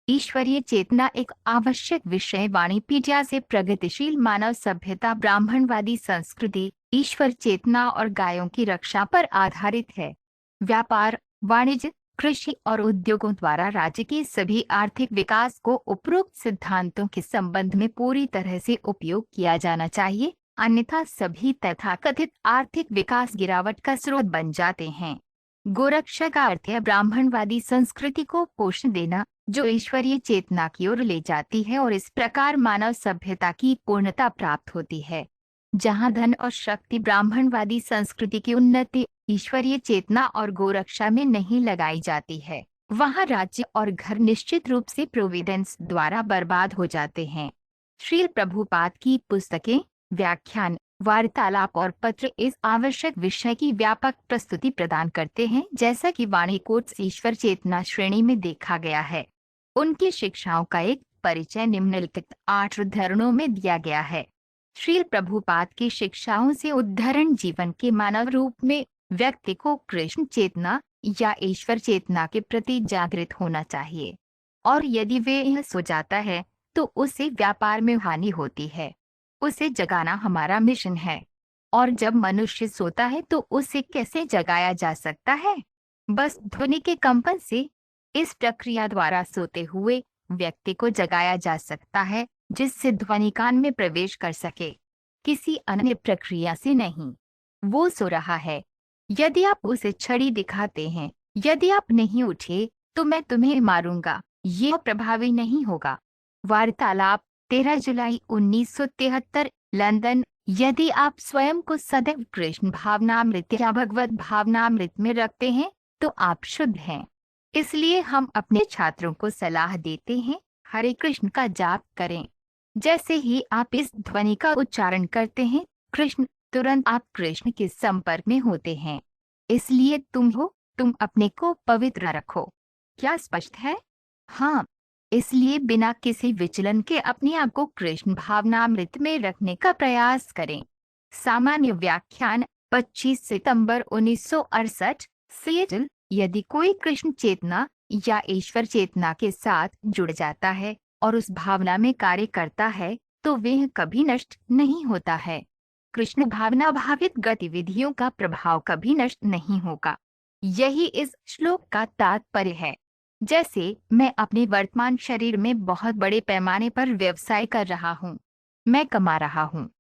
ईश्वरीय चेतना एक आवश्यक विषय वाणिपीडिया से प्रगतिशील मानव सभ्यता ब्राह्मणवादी संस्कृति ईश्वर चेतना और गायों की रक्षा पर आधारित है। व्यापार, वाणिज्य, कृषि और उद्योगों द्वारा राज्य के सभी आर्थिक विकास को उपरोक्त सिद्धांतों के संबंध में पूरी तरह से उपयोग किया जाना चाहिए, अन्यथा सभी तथाकथित आर्थिक विकास गिरावट का स्रोत बन जाते हैं। गोरक्षा का अर्थ है ब्राह्मणवादी संस्कृति को पोषण देना, जो ईश्वरीय चेतना की ओर ले जाती है और इस प्रकार मानव सभ्यता की पूर्णता प्राप्त होती है। जहाँ धन और शक्ति ब्राह्मणवादी संस्कृति की उन्नति, ईश्वरीय चेतना और गोरक्षा में नहीं लगाई जाती है, वहाँ राज्य और घर निश्चित रूप से प्रोविडेंस द्वारा बर्बाद हो जाते हैं। श्री प्रभुपाद की पुस्तकें, व्याख्यान, वार्तालाप और पत्र इस आवश्यक विषय की व्यापक प्रस्तुति प्रदान करते हैं, जैसा कि वाणी कोट्स ईश्वर चेतना श्रेणी में देखा गया है। उनकी शिक्षाओं का एक परिचय निम्नलिखित 8 उद्धरणों में दिया गया है। श्री प्रभुपाद की शिक्षाओं से उद्धरण जीवन के मानव रूप में व्यक्ति को कृष्ण चेतना या ईश्वर चेतना के प्रति जागृत होना चाहिए, और यदि वे यह सो जाता है तो उसे व्यापार में हानि होती है। उसे जगाना हमारा मिशन है, और जब मनुष्य सोता है तो उसे कैसे जगाया जा सकता है? बस ध्वनि के कंपन से। इस प्रक्रिया द्वारा सोते हुए व्यक्ति को जगाया जा सकता है, जिससे ध्वनि कान में प्रवेश कर सके, किसी अन्य प्रक्रिया से नहीं। वो सो रहा है। यदि आप उसे छड़ी दिखाते हैं, यदि आप नहीं उठे तो मैं तुम्हें मारूंगा, यह प्रभावी नहीं होगा। वार्तालाप 13 जुलाई 1973, लंदन। यदि आप स्वयं को सदैव कृष्ण भावनामृत या भगवत भावनामृत में रखते हैं तो आप शुद्ध हैं। इसलिए हम अपने छात्रों को सलाह देते हैं, हरे कृष्ण का जाप करें। जैसे ही आप इस ध्वनि का उच्चारण करते हैं, कृष्ण, तुरंत आप कृष्ण के संपर्क में होते हैं। इसलिए तुम अपने को पवित्र रखो। क्या स्पष्ट है? हाँ। इसलिए बिना किसी विचलन के अपने आप को कृष्ण भावनामृत में रखने का प्रयास करें। सामान्य व्याख्यान 25 सितंबर 1968, सिएटल। यदि कोई कृष्ण चेतना या ईश्वर चेतना के साथ जुड़ जाता है और उस भावना में कार्य करता है तो वह कभी नष्ट नहीं होता है। कृष्ण भावना भावित गतिविधियों का प्रभाव कभी नष्ट नहीं होगा। यही इस श्लोक का तात्पर्य है। जैसे मैं अपने वर्तमान शरीर में बहुत बड़े पैमाने पर व्यवसाय कर रहा हूँ, मैं कमा रहा हूँ।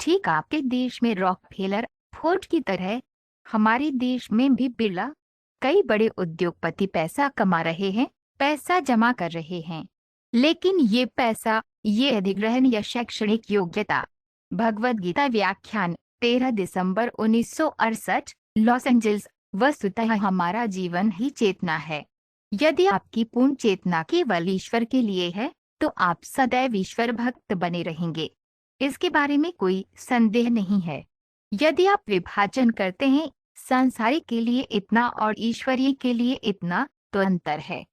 ठीक आपके देश में रॉकफेलर, फोर्ड की तरह हमारे देश में भी बिरला, कई बड़े उद्योगपति पैसा कमा रहे हैं, पैसा जमा कर रहे हैं। लेकिन ये पैसा, ये अधिग्रहण या शैक्षणिक योग्यता। भगवद गीता व्याख्यान 13 दिसंबर 1968, लॉस एंजल्स। वस्तुतः हमारा जीवन ही चेतना है। यदि आपकी पूर्ण चेतना केवल ईश्वर के लिए है तो आप सदैव ईश्वर भक्त बने रहेंगे। इसके बारे में कोई संदेह नहीं है। यदि आप विभाजन करते हैं, सांसारिक के लिए इतना और ईश्वरीय के लिए इतना, तो अंतर है।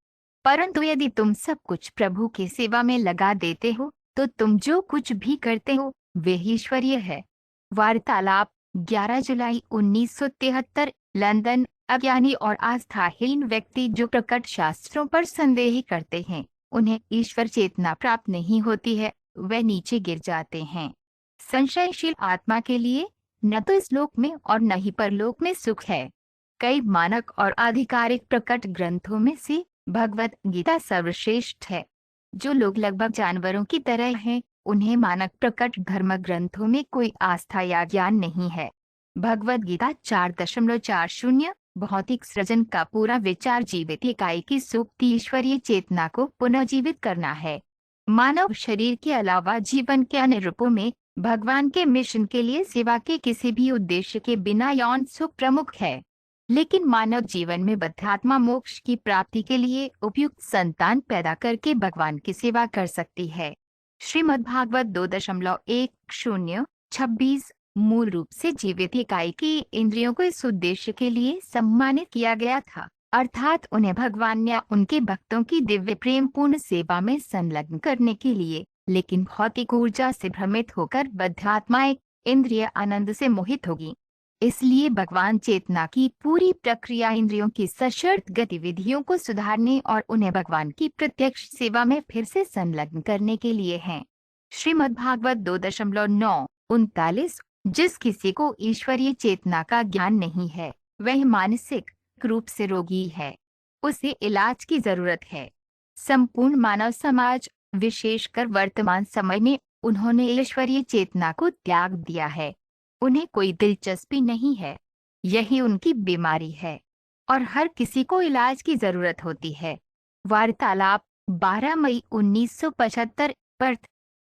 परंतु यदि तुम सब कुछ प्रभु की सेवा में लगा देते हो तो तुम जो कुछ भी करते हो वह ईश्वरीय है। वार्तालाप 11 जुलाई 1973, लंदन। अज्ञानी और आस्थाहीन व्यक्ति जो प्रकट शास्त्रों पर संदेह करते हैं, उन्हें ईश्वर चेतना प्राप्त नहीं होती है, वे नीचे गिर जाते हैं। संशयशील आत्मा के लिए न तो इस लोक में और न ही परलोक में सुख है। कई मानक और आधिकारिक प्रकट ग्रंथों में से भगवत गीता सर्वश्रेष्ठ है। जो लोग लगभग जानवरों की तरह हैं, उन्हें मानक प्रकट धर्म ग्रंथों में कोई आस्था या ज्ञान नहीं है। भगवत गीता 4.40, भौतिक सृजन का पूरा विचार जीवित इकाई की सुप्त ईश्वरीय चेतना को पुनर्जीवित करना है। मानव शरीर के अलावा जीवन के अन्य रूपों में भगवान के मिशन के लिए सेवा के किसी भी उद्देश्य के बिना यौन सुख प्रमुख है। लेकिन मानव जीवन में बद्धात्मा मोक्ष की प्राप्ति के लिए उपयुक्त संतान पैदा करके भगवान की सेवा कर सकती है। श्रीमद्भागवत 2.1026 मूल रूप से जीवित इकाई की इंद्रियों को इस उद्देश्य के लिए सम्मानित किया गया था, अर्थात उन्हें भगवान या उनके भक्तों की दिव्य प्रेम पूर्ण सेवा में संलग्न करने के लिए। लेकिन भौतिक ऊर्जा से भ्रमित होकर बद्धात्मा एक इंद्रिय आनंद से मोहित होगी। इसलिए भगवान चेतना की पूरी प्रक्रिया इंद्रियों की सशर्त गतिविधियों को सुधारने और उन्हें भगवान की प्रत्यक्ष सेवा में फिर से संलग्न करने के लिए है। श्रीमद्भागवत 2.9-39। जिस किसी को ईश्वरीय चेतना का ज्ञान नहीं है वह मानसिक रूप से रोगी है, उसे इलाज की जरूरत है। संपूर्ण मानव समाज, विशेषकर वर्तमान समय में, उन्होंने ईश्वरीय चेतना को त्याग दिया है। उन्हें कोई दिलचस्पी नहीं है। यही उनकी बीमारी है और हर किसी को इलाज की जरूरत होती है। वार्तालाप 12 मई 1975।